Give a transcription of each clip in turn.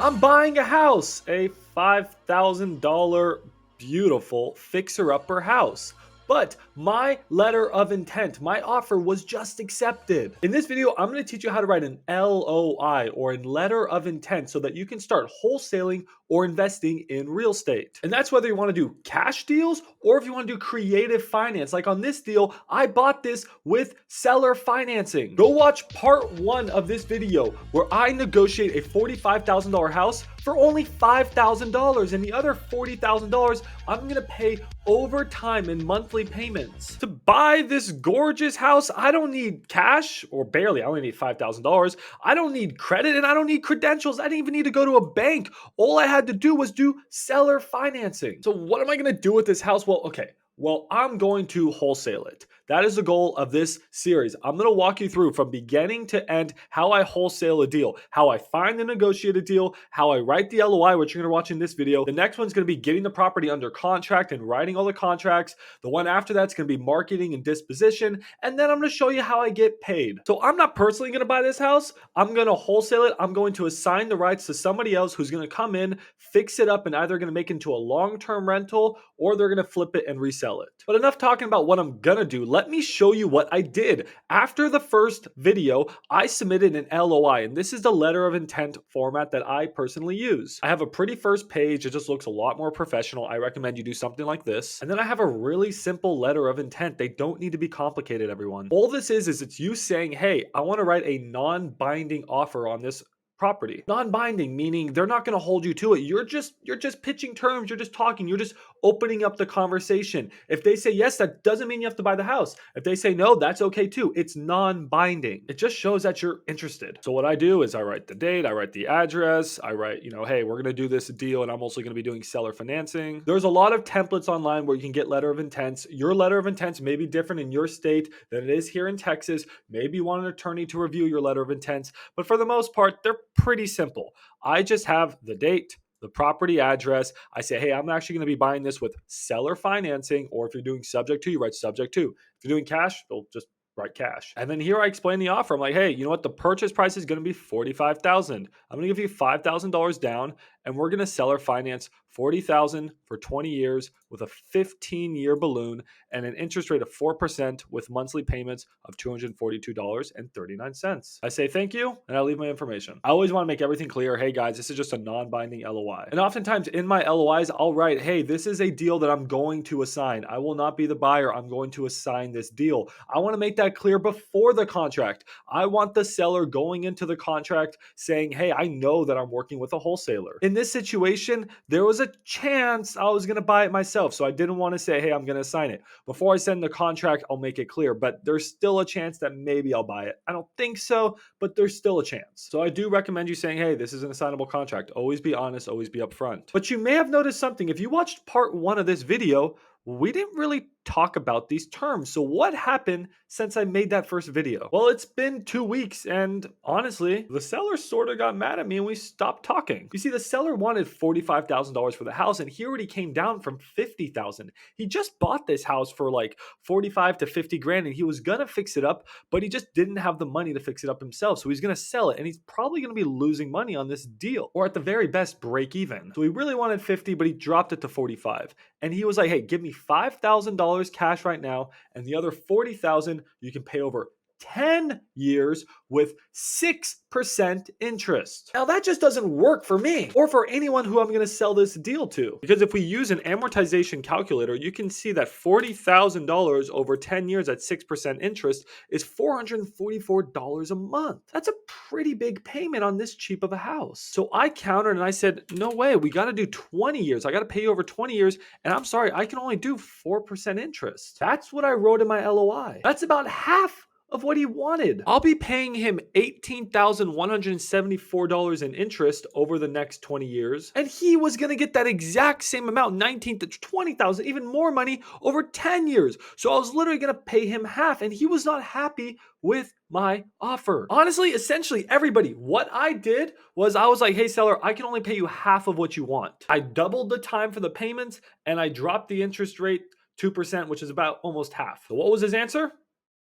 I'm buying a house, a $5,000 beautiful fixer-upper house. But my letter of intent, my offer was just accepted. In this video, I'm going to teach you how to write an LOI or a letter of intent so that you can start wholesaling or investing in real estate. And that's whether you want to do cash deals or if you want to do creative finance. Like on this deal, I bought this with seller financing. Go watch part 1 of this video where I negotiate a $45,000 house for only $5,000, and the other $40,000 I'm going to pay over time in monthly payments. To buy this gorgeous house, I don't need cash, or barely. I only need $5,000. I don't need credit, and I don't need credentials. I didn't even need to go to a bank. All I had to do was do seller financing. So what am I going to do with this house? Well, okay. Well, I'm going to wholesale it. That is the goal of this series. I'm going to walk you through from beginning to end how I wholesale a deal, how I find and negotiate a deal, how I write the LOI, which you're going to watch in this video. The next one's going to be getting the property under contract and writing all the contracts. The one after that's going to be marketing and disposition. And then I'm going to show you how I get paid. So I'm not personally going to buy this house. I'm going to wholesale it. I'm going to assign the rights to somebody else who's going to come in, fix it up, and either going to make it into a long-term rental or they're going to flip it and resell it. But enough talking about what I'm going to do. Let me show you what I did. After the first video, I submitted an LOI, and this is the letter of intent format that I personally use. I have a pretty first page. It just looks a lot more professional. I recommend you do something like this. And then I have a really simple letter of intent. They don't need to be complicated, everyone. All this is it's you saying, hey, I want to write a non-binding offer on this property. Non-binding, meaning they're not going to hold you to it. You're just pitching terms. You're just talking. You're just opening up the conversation. If they say yes, that doesn't mean you have to buy the house. If they say no, that's okay too. It's non-binding. It just shows that you're interested. So what I do is I write the date, I write the address, I write, hey, we're going to do this deal and I'm also going to be doing seller financing. There's a lot of templates online where you can get letter of intents. Your letter of intents may be different in your state than it is here in Texas. Maybe you want an attorney to review your letter of intents, but for the most part, they're pretty simple. I just have the date, the property address. I say, hey, I'm actually going to be buying this with seller financing, or if you're doing subject to, you write subject to. If you're doing cash, you'll just write cash. And then here I explain the offer. I'm like, hey, you know what? The purchase price is going to be $45,000. I'm going to give you $5,000 down, and we're going to seller finance $40,000 for 20 years with a 15-year balloon and an interest rate of 4% with monthly payments of $242.39. I say thank you, and I leave my information. I always want to make everything clear. Hey guys, this is just a non-binding LOI. And oftentimes in my LOIs, I'll write, hey, this is a deal that I'm going to assign. I will not be the buyer. I'm going to assign this deal. I want to make that clear before the contract. I want the seller going into the contract saying, hey, I know that I'm working with a wholesaler. In this situation, there was a chance I was going to buy it myself. So I didn't want to say, hey, I'm going to sign it. Before I send the contract, I'll make it clear, but there's still a chance that maybe I'll buy it. I don't think so, but there's still a chance. So I do recommend you saying, hey, this is an assignable contract. Always be honest, always be upfront. But you may have noticed something. If you watched part 1 of this video, we didn't really talk about these terms. So what happened since I made that first video? Well, it's been 2 weeks, and honestly, the seller sort of got mad at me and we stopped talking. You see, the seller wanted $45,000 for the house, and he already came down from $50,000. He just bought this house for like 45 to 50 grand, and he was gonna fix it up, but he just didn't have the money to fix it up himself. So he's gonna sell it, and he's probably gonna be losing money on this deal, or at the very best, break even. So he really wanted 50, but he dropped it to 45. And he was like, hey, give me $5,000 cash right now, and the other $40,000 you can pay over 10 years with 6% interest. Now that just doesn't work for me or for anyone who I'm going to sell this deal to. Because if we use an amortization calculator, you can see that $40,000 over 10 years at 6% interest is $444 a month. That's a pretty big payment on this cheap of a house. So I countered and I said, no way, we got to do 20 years. I got to pay you over 20 years. And I'm sorry, I can only do 4% interest. That's what I wrote in my LOI. That's about half of what he wanted. I'll be paying him $18,174 in interest over the next 20 years. And he was going to get that exact same amount, 19 to 20,000, even more money over 10 years. So I was literally going to pay him half, and he was not happy with my offer. Honestly, essentially everybody, what I did was I was like, hey seller, I can only pay you half of what you want. I doubled the time for the payments and I dropped the interest rate 2%, which is about almost half. So what was his answer?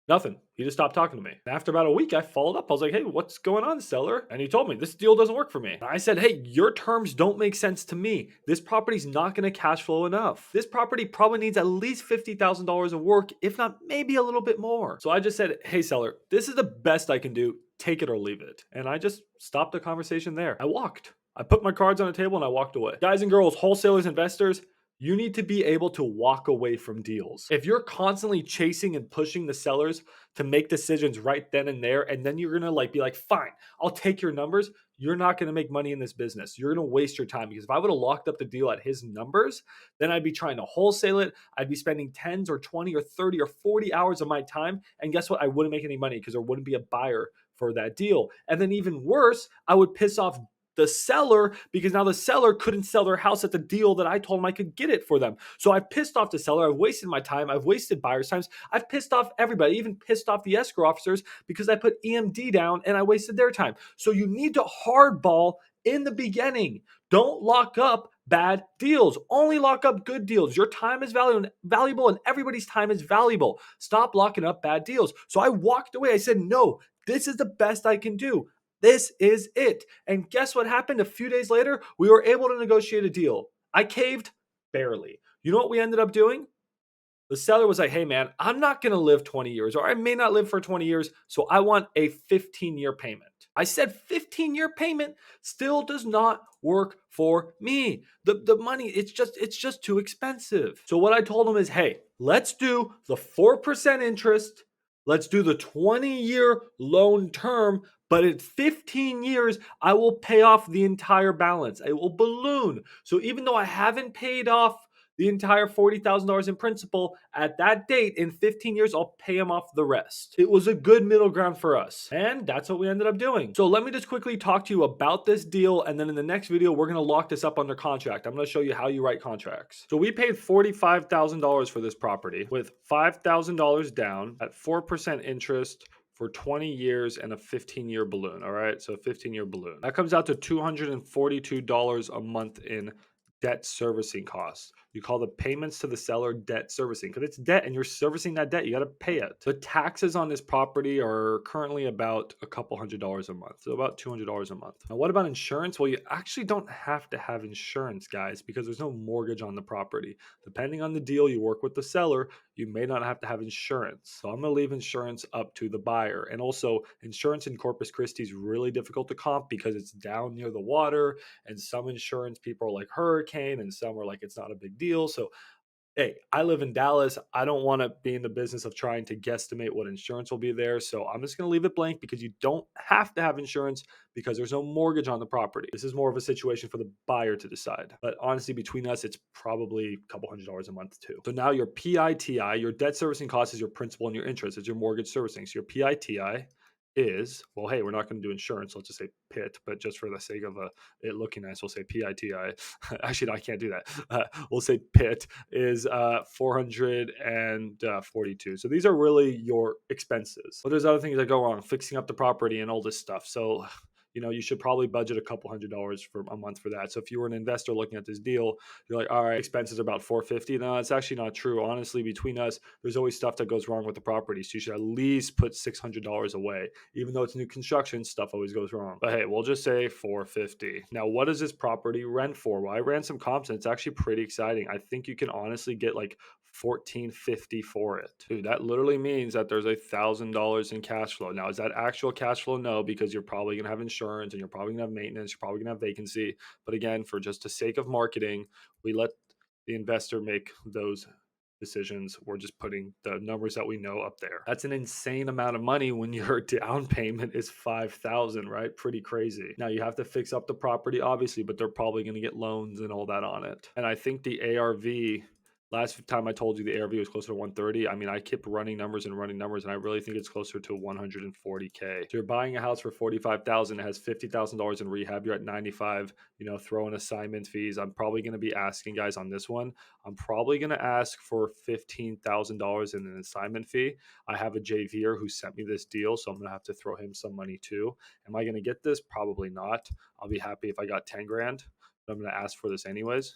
Nothing. He just stopped talking to me. After about a week, I followed up. I was like, hey, what's going on, seller? And he told me this deal doesn't work for me. And I said, hey, your terms don't make sense to me. This property's not going to cash flow enough. This property probably needs at least $50,000 of work, if not maybe a little bit more. So I just said, hey, seller, this is the best I can do. Take it or leave it. And I just stopped the conversation there. I walked. I put my cards on the table and I walked away. Guys and girls, wholesalers, investors, you need to be able to walk away from deals. If you're constantly chasing and pushing the sellers to make decisions right then and there, and then you're gonna be like, fine, I'll take your numbers, you're not gonna make money in this business. You're gonna waste your time, because if I would have locked up the deal at his numbers, then I'd be trying to wholesale it. I'd be spending 10s or 20 or 30 or 40 hours of my time. And guess what? I wouldn't make any money because there wouldn't be a buyer for that deal. And then even worse, I would piss off the seller, because now the seller couldn't sell their house at the deal that I told them I could get it for them. So I've pissed off the seller. I've wasted my time. I've wasted buyers' times. I've pissed off everybody, even pissed off the escrow officers, because I put EMD down and I wasted their time. So you need to hardball in the beginning. Don't lock up bad deals. Only lock up good deals. Your time is valuable, and everybody's time is valuable. Stop locking up bad deals. So I walked away. I said, no, this is the best I can do. This is it. And guess what happened? A few days later, we were able to negotiate a deal. I caved barely. You know what we ended up doing? The seller was like, hey, man, I'm not going to live 20 years, or I may not live for 20 years. So I want a 15-year payment. I said 15-year payment still does not work for me. The money, it's just too expensive. So what I told him is, hey, let's do the 4% interest. Let's do the 20-year loan term, but in 15 years, I will pay off the entire balance. It will balloon. So even though I haven't paid off the entire $40,000 in principal at that date, in 15 years, I'll pay him off the rest. It was a good middle ground for us. And that's what we ended up doing. So let me just quickly talk to you about this deal. And then in the next video, we're going to lock this up under contract. I'm going to show you how you write contracts. So we paid $45,000 for this property with $5,000 down at 4% interest for 20 years and a 15-year balloon. All right. So a 15-year balloon. That comes out to $242 a month in debt servicing costs. You call the payments to the seller debt servicing, because it's debt and you're servicing that debt. You got to pay it. The taxes on this property are currently about a couple $100s a month. So about $200 a month. Now, what about insurance? Well, you actually don't have to have insurance, guys, because there's no mortgage on the property. Depending on the deal you work with the seller, you may not have to have insurance. So I'm going to leave insurance up to the buyer. And also, insurance in Corpus Christi is really difficult to comp because it's down near the water, and some insurance people are like hurricane, and some are like it's not a big deal. So hey, I live in Dallas. I don't want to be in the business of trying to guesstimate what insurance will be there. So I'm just going to leave it blank, because you don't have to have insurance because there's no mortgage on the property. This is more of a situation for the buyer to decide. But honestly, between us, it's probably a couple $100s a month too. So now your PITI, your debt servicing cost, is your principal and your interest. It's your mortgage servicing. So your PITI is, well, hey, we're not going to do insurance. Let's just say PIT, but just for the sake of it looking nice, we'll say PITI. Actually, no, I can't do that. We'll say PIT is 442. So these are really your expenses. But there's other things that go wrong, fixing up the property and all this stuff. So you should probably budget a couple $100s for a month for that. So if you were an investor looking at this deal, you're like, all right, expenses are about 450. No, it's actually not true. Honestly, between us, there's always stuff that goes wrong with the property. So you should at least put $600 away. Even though it's new construction, stuff always goes wrong. But hey, we'll just say 450. Now, what does this property rent for? Well, I ran some comps and it's actually pretty exciting. I think you can honestly get like $1,450 for it. Dude, that literally means that there's $1,000 in cash flow. Now, is that actual cash flow? No, because you're probably gonna have insurance and you're probably gonna have maintenance, you're probably gonna have vacancy. But again, for just the sake of marketing, we let the investor make those decisions. We're just putting the numbers that we know up there. That's an insane amount of money when your down payment is $5,000, right? Pretty crazy. Now you have to fix up the property, obviously, but they're probably going to get loans and all that on it. And I think the ARV, last time I told you the ARV was closer to 130. I mean, I keep running numbers, and I really think it's closer to 140K. So you're buying a house for 45,000. It has $50,000 in rehab. You're at 95. Throw in assignment fees. I'm probably going to be asking, guys, on this one. I'm probably going to ask for $15,000 in an assignment fee. I have a JVer who sent me this deal, so I'm going to have to throw him some money too. Am I going to get this? Probably not. I'll be happy if I got 10 grand, but I'm going to ask for this anyways.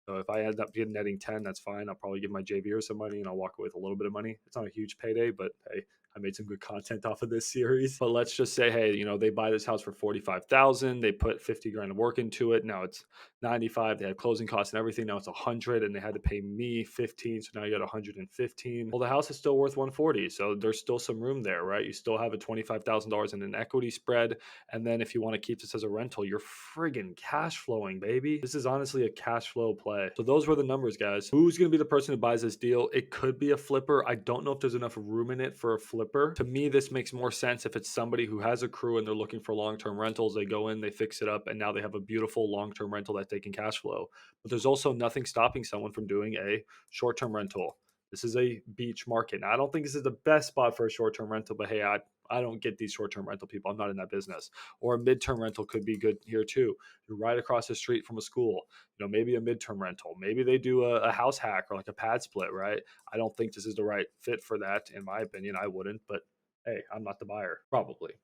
So if I end up netting 10, that's fine. I'll probably give my JVer some money and I'll walk away with a little bit of money. It's not a huge payday, but hey, I made some good content off of this series. But let's just say, hey, they buy this house for 45,000. They put 50 grand of work into it. Now it's 95. They had closing costs and everything. Now it's 100, and they had to pay me 15. So now you got 115. Well, the house is still worth 140. So there's still some room there, right? You still have a $25,000 in an equity spread. And then if you want to keep this as a rental, you're friggin' cash flowing, baby. This is honestly a cash flow play. So those were the numbers, guys. Who's going to be the person who buys this deal? It could be a flipper. I don't know if there's enough room in it for a flipper. To me, this makes more sense if it's somebody who has a crew and they're looking for long-term rentals. They go in, they fix it up, and now they have a beautiful long-term rental that they can cash flow. But there's also nothing stopping someone from doing a short-term rental. This is a beach market. Now, I don't think this is the best spot for a short-term rental, but hey, I don't get these short-term rental people. I'm not in that business. Or a midterm rental could be good here too. You're right across the street from a school. Maybe a midterm rental. Maybe they do a house hack or like a pad split, right? I don't think this is the right fit for that, in my opinion. I wouldn't, but hey, I'm not the buyer. Probably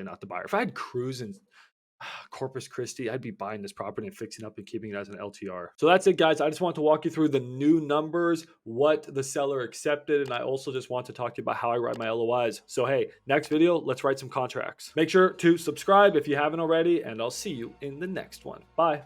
not the buyer. If I had crews in Corpus Christi, I'd be buying this property and fixing up and keeping it as an LTR. So that's it, guys. I just want to walk you through the new numbers, what the seller accepted, and I also just want to talk to you about how I write my LOIs. So hey, next video, let's write some contracts. Make sure to subscribe if you haven't already, and I'll see you in the next one. Bye.